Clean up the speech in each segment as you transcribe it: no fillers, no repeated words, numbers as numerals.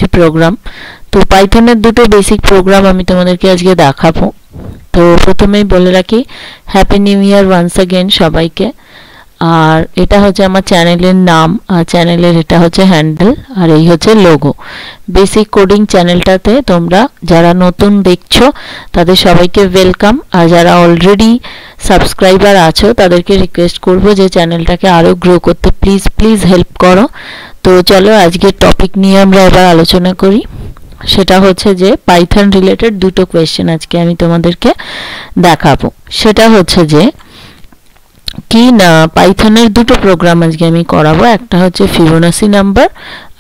করছি প্রোগ্রাম। তো পাইথনের দুটো বেসিক প্রোগ্রাম আমি তোমাদেরকে আজকে দেখাবো। তো প্রথমেই বলে রাখি happy new year once again সবাইকে। আর এটা হচ্ছে আমার চ্যানেলের নাম, আর চ্যানেলের এটা হচ্ছে হ্যান্ডেল, আর এই হচ্ছে লোগো। বেসিক কোডিং চ্যানেলটাতে তোমরা যারা নতুন দেখছো তাদের সবাইকে ওয়েলকাম, আর যারা অলরেডি সাবস্ক্রাইবার আছো তাদেরকে রিকোয়েস্ট করব যে চ্যানেলটাকে আরও গ্রো করতে প্লিজ হেল্প করো। তো চলো আজকের টপিক নিয়ে আমরা এবার আলোচনা করি। সেটা হচ্ছে যে পাইথন রিলেটেড দুটো কোয়েশ্চেন আজকে আমি তোমাদেরকে দেখাবো। সেটা হচ্ছে যে কি না, পাইথনের দুটো প্রোগ্রাম আজকে আমি করাবো। একটা হচ্ছে ফিবোনাকি নাম্বার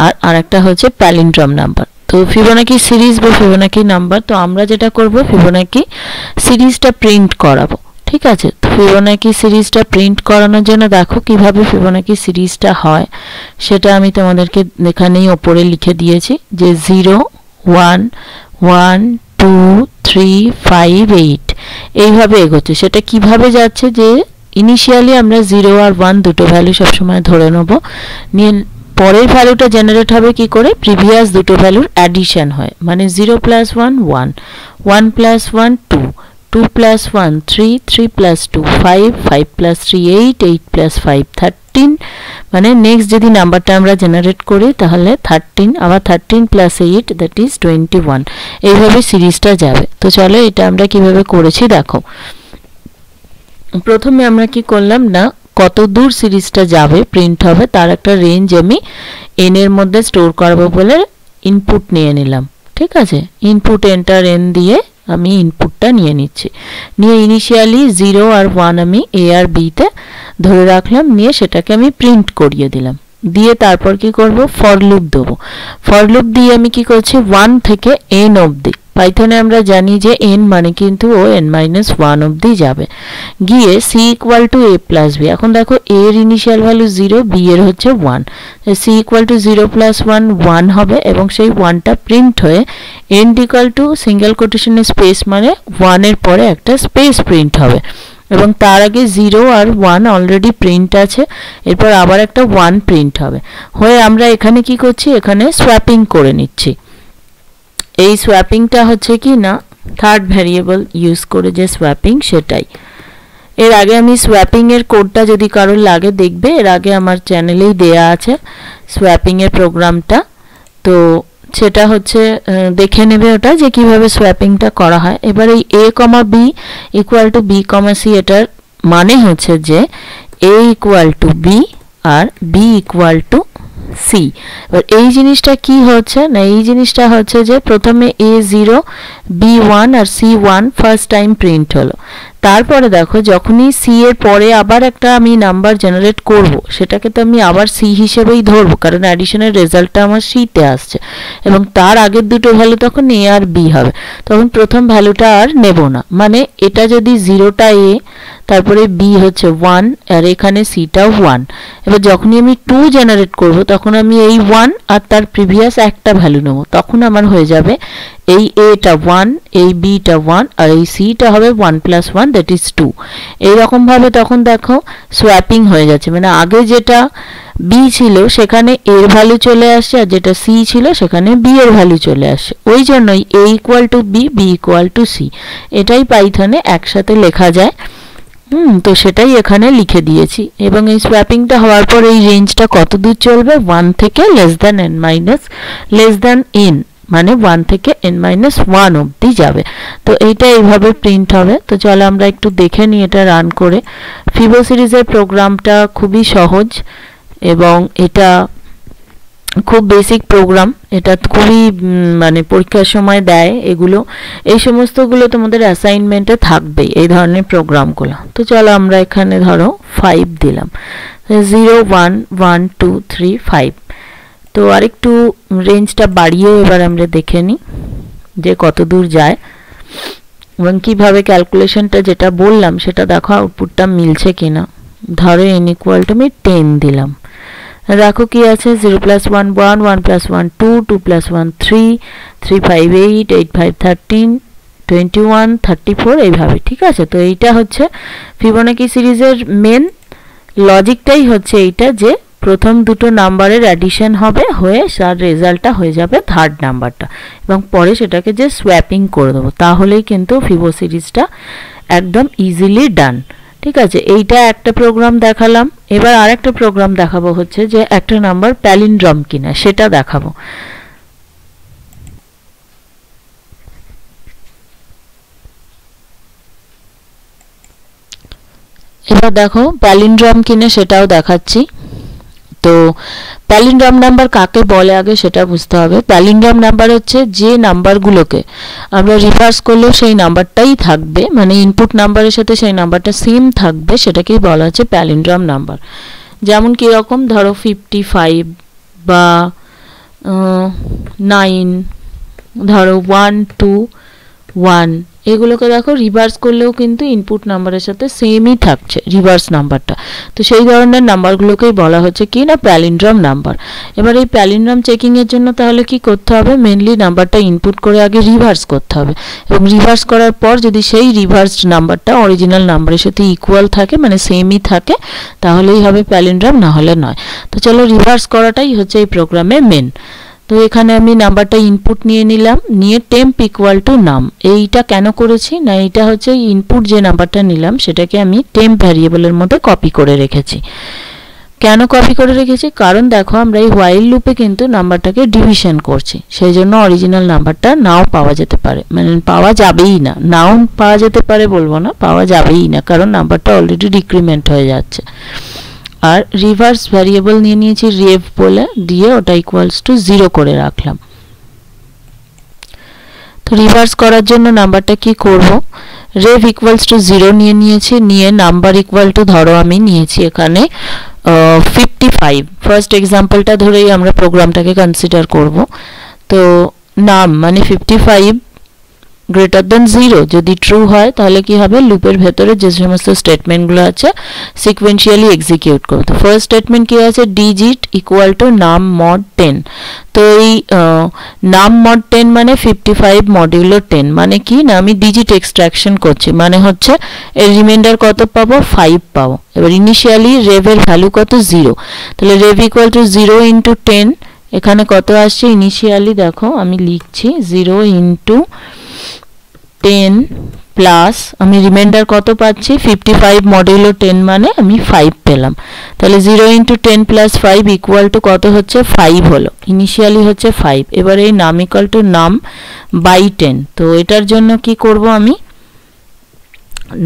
আর আরেকটা হচ্ছে প্যালিন্ড্রম নাম্বার। তো ফিবোনাকি সিরিজ বা ফিবোনাকি নাম্বার, তো আমরা যেটা করব ফিবোনাকি সিরিজটা প্রিন্ট করাবো, ঠিক আছে। তো ফিবোনাকি সিরিজটা প্রিন্ট করানোর জন্য দেখো কিভাবে ফিবোনাকি সিরিজটা হয় সেটা আমি তোমাদেরকে এখানেই ওপরে লিখে দিয়েছি যে 0 1 1 2 3 5 8 এইভাবে এগোচ্ছে। সেটা কিভাবে যাচ্ছে যে ইনিশিয়ালি আমরা 0 আর 1 দুটো ভ্যালু সবসময় ধরে নেব, নিয়ে পরের ভ্যালুটা জেনারেট হবে কি করে, প্রিভিয়াস দুটো ভ্যালুর অ্যাডিশন হয়, মানে 0 + 1 1 1 + 1 2 2 + 1 3 3 + 2 5 5 + 3 8 8 + 5 13, মানে নেক্সট যদি নাম্বারটা আমরা জেনারেট করি তাহলে 13, আবার 13 + 8 দ্যাট ইজ 21। এইভাবে সিরিজটা যাবে। তো চলো এটা আমরা কিভাবে করেছি দেখো। প্রথমে আমরা কি করলাম না, কত দূর সিরিজটা যাবে প্রিন্ট হবে তার একটা রেঞ্জ আমি n এর মধ্যে স্টোর করব বলে ইনপুট নিয়ে নিলাম, ঠিক আছে। ইনপুট এন্টার n দিয়ে আমি ইনপুটটা নিয়ে নিচ্ছি, নিয়ে ইনিশিয়ালি 0 আর 1 আমি a আর b তে ধরে রাখলাম, নিয়ে সেটাকে আমি প্রিন্ট করিয়ে দিলাম। দিয়ে তারপর কি করব, ফর লুপ দেব। ফর লুপ দিয়ে আমি কি করছি 1 থেকে n অবধি, পাইথনে আমরা জানি যে n মানে কিন্তু ও n-1 অবধি যাবে, গিয়ে c = a + b। এখন দেখো a এর ইনিশিয়াল ভ্যালু 0, b এর হচ্ছে 1, c = 0 + 1 1 হবে, এবং সেই 1টা প্রিন্ট হয়ে end = সিঙ্গেল কোটেশনে স্পেস মানে 1 এর পরে একটা স্পেস প্রিন্ট হবে, এবং তার আগে 0 আর 1 অলরেডি প্রিন্ট আছে, এরপর আবার একটা 1 প্রিন্ট হবে। হয়ে আমরা এখানে কি করছি, এখানে সোয়াপিং করে নিচ্ছি। এই সোয়াপিংটা হচ্ছে কি না থার্ড ভ্যারিয়েবল ইউজ করে যে সোয়াপিং সেটাই। এর আগে আমি সোয়াপিং এর কোডটা যদি কারোর লাগে দেখবে, এর আগে আমার চ্যানেলেই দেয়া আছে সোয়াপিং এর প্রোগ্রামটা, তো সেটা হচ্ছে দেখে নেবে ওটা যে কিভাবে সোয়াপিংটা করা হয়। এবার এই a, b = b, c এটার মানে হচ্ছে যে a = b R b = c। এবার এই জিনিসটা কি হচ্ছে না, এই জিনিসটা হচ্ছে যে প্রথমে a0 b1 আর c1 ফার্স্ট টাইম প্রিন্ট হলো, তারপরে দেখো যখনই c এর পরে আবার একটা আমি নাম্বার জেনারেট করব সেটাকে তো আমি আবার c হিসেবেই ধরবো, কারণ অ্যাডিশনের রেজাল্টটা আমার c তে আসছে, এবং তার আগের দুটো ভ্যালু তখন a আর b হবে, তখন প্রথম ভ্যালুটা আর নেব না। মানে এটা যদি 0টা a, তারপরে b হচ্ছে 1, আর এখানে c টাও 1। এবার যখনই আমি 2 জেনারেট করব তখন আমি এই 1 আর তার প্রিভিয়াস একটা ভ্যালু নেব, তখন আমার হয়ে যাবে এই a-টা 1, এই b-টা 1, আর এই c-টা হবে 1 + 1 দ্যাট ইজ 2। এইরকম ভাবে তখন দেখো সোয়াপিং হয়ে যাচ্ছে, মানে আগে যেটা b ছিল সেখানে a এর ভ্যালু চলে আসছে, আর যেটা c ছিল সেখানে b এর ভ্যালু চলে আসছে। ওই জন্যই a = b, b = c, এটাই পাইথনে একসাথে লেখা যায়। তো সেটাই এখানে লিখে দিয়েছি। এবং এই সোয়াপিংটা হওয়ার পর এই রেঞ্জটা কত দূর চলবে, 1 থেকে n, মানে 1 থেকে n-1 অবধি যাবে। তো এইটা এইভাবে প্রিন্ট হবে। তো চলো আমরা একটু দেখে নিই এটা রান করে। ফিবো সিরিজের প্রোগ্রামটা খুবই সহজ এবং এটা খুব বেসিক প্রোগ্রাম, এটা খুবই মানে পরীক্ষার সময় দেয় এগুলো, এই সমস্তগুলো তোমাদের অ্যাসাইনমেন্টে থাকবে এই ধরনের প্রোগ্রামগুলো। তো চলো আমরা এখানে ধরো 5 দিলাম, 0 1 1 2 3 5। তো আরেকটু রেঞ্জটা বাড়িয়ে এবার আমরা দেখে নিই যে কত দূর যায়, এবং কিভাবে ক্যালকুলেশনটা যেটা বললাম সেটা দেখো আউটপুটটা মিলছে কিনা। ধরো n = আমি 10 দিলাম, দেখো কি আছে, 0 + 1 1, 1 + 1 2, 2 + 1 3, 3 5 8, 8 5 13, 21 34 এইভাবে, ঠিক আছে। তো এইটা হচ্ছে ফিবোনাকি সিরিজের মেন লজিকটাই হচ্ছে এইটা, যে প্রথম দুটো নাম্বারের অ্যাডিশন হবে, হয়ে তার রেজাল্টটা হয়ে যাবে থার্ড নাম্বারটা, এবং পরে সেটাকে যে সোয়াপিং করে দেবো, তাহলেই কিন্তু ফিবো সিরিজটা একদম ইজিলি ডান। ঠিক আছে, এইটা একটা প্রোগ্রাম দেখালাম। এবার আর একটা প্রোগ্রাম দেখাবো, হচ্ছে যে একটা নাম্বার প্যালিন্ড্রম কিনা সেটা দেখাবো। এবার দেখো প্যালিন্ড্রম কিনে সেটাও দেখাচ্ছি। তো প্যালিন্ড্রম নাম্বার কাকে বলে আগে সেটা বুঝতে হবে। প্যালিন্ড্রম নাম্বার হচ্ছে যে নাম্বারগুলোকে আমরা রিভার্স করলেও সেই নাম্বারটাই থাকবে, মানে ইনপুট নাম্বারের সাথে সেই নাম্বারটা সেম থাকবে, সেটাকেই বলা হচ্ছে প্যালিন্ড্রম নাম্বার। যেমন কীরকম, ধরো 55 বা 9, ধরো 1 2 1, এগুলোকে দেখো রিভার্স করলেও কিন্তু ইনপুট নাম্বারের সাথে সেমই থাকছে রিভার্স নাম্বারটা। তো সেই ধরনের নাম্বারগুলোকেই বলা হচ্ছে কি না প্যালিন্ড্রম নাম্বার। এবার এই প্যালিন্ড্রম চেকিংয়ের জন্য তাহলে কি করতে হবে, মেনলি নাম্বারটা ইনপুট করে আগে রিভার্স করতে হবে, এবং রিভার্স করার পর যদি সেই রিভার্সড নাম্বারটা অরিজিনাল নাম্বারের সাথে ইকুয়াল থাকে, মানে সেমই থাকে, তাহলেই হবে প্যালিন্ড্রম, না হলে নয়। তো চলো রিভার্স করাটাই হচ্ছে এই প্রোগ্রামে মেন। তো এখানে আমি নাম্বারটা ইনপুট নিয়ে নিলাম, নিয়ে টেম্প ইকুয়াল টু নাম। এইটা কেন করেছি না, এইটা হচ্ছে ইনপুট যে নাম্বারটা নিলাম সেটাকে আমি টেম্প ভ্যারিয়েবলের মধ্যে কপি করে রেখেছি। কেন কপি করে রেখেছি, কারণ দেখো আমরা এই হোয়াইল লুপে কিন্তু নাম্বারটাকে ডিভিশন করছি, সেই জন্য অরিজিনাল নাম্বারটা নাও পাওয়া যেতে পারে, মানে পাওয়া যাবেই না, নাও পাওয়া যেতে পারে বলবো না, পাওয়া যাবেই না, কারণ নাম্বারটা অলরেডি ডিক্রিমেন্ট হয়ে যাচ্ছে। আর রিভার্স ভ্যারিয়েবল নিয়ে নিয়েছি রেভ বলে, দিয়ে ওটা ইকুয়ালস টু 0 করে রাখলাম। তো রিভার্স করার জন্য নাম্বারটা কি করব, রেভ ইকুয়ালস টু 0 নিয়ে নিয়েছি, নিয়ে নাম্বার ইকুয়াল টু ধরো আমি নিয়েছি এখানে 55। ফার্স্ট এক্সাম্পলটা ধরেই আমরা প্রোগ্রামটাকে কনসিডার করব। তো নাম মানে 55 গ্রেটার দেন 0 যদি ট্রু হয় তাহলে কি হবে, লুপের ভেতরে যে সমস্ত স্টেটমেন্টগুলো আছে সিকোয়েন্সিয়ালি এক্সিকিউট করবে। তো ফার্স্ট স্টেটমেন্ট কি আছে, ডিজিট ইকুয়াল টু নাম মড 10। তো এই নাম মড 10 মানে 55 মডিউলো 10, মানে কি না আমি ডিজিট এক্সট্রাকশন করছি, মানে হচ্ছে এর রিমাইন্ডার কত পাবো, 5 পাবো। এবার ইনিশিয়ালি রেভের ভ্যালু কত, 0, তাহলে রেভ ইকুয়াল টু 0 ইন্টু 10, এখানে কত আসছে ইনিশিয়ালি, দেখো আমি লিখছি 0 ইন্টু 10 প্লাস আমি রিমাইন্ডার কত পাচ্ছি 55 মডিউলো 10, মানে আমি 5 পেলাম। তাহলে 0 ইন্টু 10 প্লাস 5 ইকুয়াল টু কত হচ্ছে, 5 হলো, ইনিশিয়ালি হচ্ছে 5। এবার এই নাম ইকুয়াল টু নাম বাই 10, তো এটার জন্য কি করব আমি,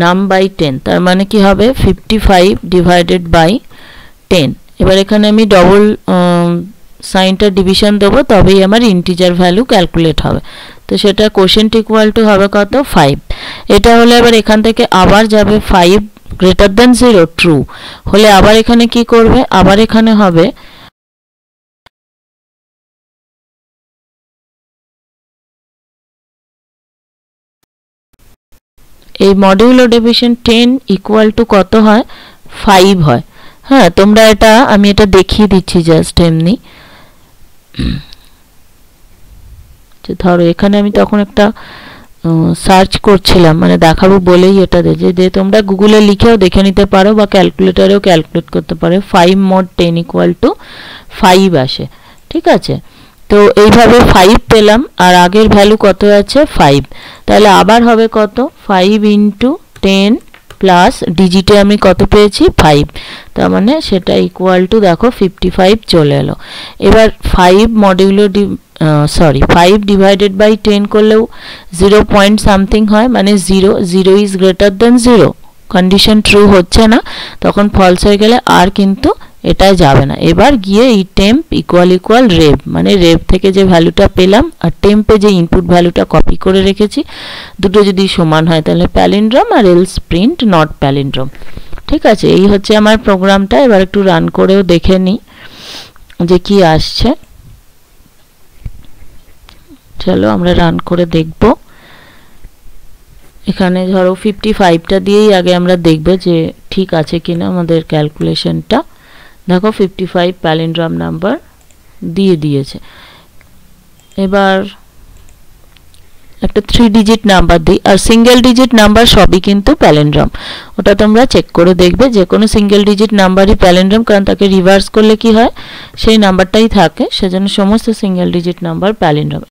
নাম বাই 10, তার মানে কি হবে 55 ডিভাইডেড বাই 10। এবার এখানে আমি ডবল সাইনটা ডিভিশন দেবো, তবেই আমার ইন্টিজার ভ্যালু ক্যালকুলেট হবে। তো সেটা কোশেন্ট ইকুয়াল টু হবে কত, 5। এটা হলে এবার এখান থেকে আবার যাবে 5 গ্রেটার দেন 0 ট্রু হলে, আবার এখানে কি করবে, আবার এখানে হবে এই মডিউলো ডিভিশন 10 ইকুয়াল টু কত হয়, 5 হয়। হ্যাঁ, তোমরা এটা আমি এটা দেখিয়ে দিচ্ছি জাস্ট এমনি। ধরো এখানে আমি তখন একটা সার্চ করছিলাম, মানে দেখাবো বলেই এটা যে তোমরা গুগলে লিখেও দেখে নিতে পারো বা ক্যালকুলেটরেও ক্যালকুলেট করতে পারো, 5 mod 10 ইকুয়াল টু 5 আসে। ঠিক আছে, তো এইভাবে 5 পেলাম, আর আগের ভ্যালু কত আছে 5, তাহলে আবার হবে কত, 5 ইন্টু 10 প্লাস ডিজিটে আমি কত পেয়েছি 5, তার মানে সেটা ইকুয়াল টু দেখো 55 চলে এলো। এবার 5 মডিউলো 5 ডিভাইডেড বাই 10 করলেও 0 পয়েন্ট সামথিং হয়, মানে 0 is greater than 0, condition true হচ্ছে না, তখন ফলস হয়ে গেলে আর কিন্তু এটা যাবে না। এবার গিয়ে এই টেম্প ইকুয়াল রেভ, মানে রেভ থেকে যে ভ্যালুটা পেলাম আর টেম্পে যে ইনপুট ভ্যালুটা কপি করে রেখেছি, দুটো যদি সমান হয় তাহলে palindrome, R else print not palindrome. ঠিক আছে, এই হচ্ছে আমার প্রোগ্রামটা। এবার একটু রান করেও দেখে নিই যে কি আসছে। চলো আমরা রান করে দেখব। এখানে ধরো 55টা দিয়েই আগে আমরা দেখব যে ঠিক আছে কিনা আমাদের ক্যালকুলেশনটা। দেখো 55 প্যালিন্ড্রম নাম্বার দিয়ে দিয়েছে। এবার একটা 3 ডিজিট নাম্বার দিই, আর সিঙ্গেল ডিজিট নাম্বার সবই কিন্তু প্যালিন্ড্রম। ওটা তোমরা চেক করে দেখবে, যে কোনো সিঙ্গেল ডিজিট নাম্বারই প্যালিন্ড্রম, কারণ তাকে রিভার্স করলে কি হয় সেই নাম্বারটাই থাকে, সেজন্য সমস্ত সিঙ্গেল ডিজিট নাম্বার প্যালিন্ড্রম।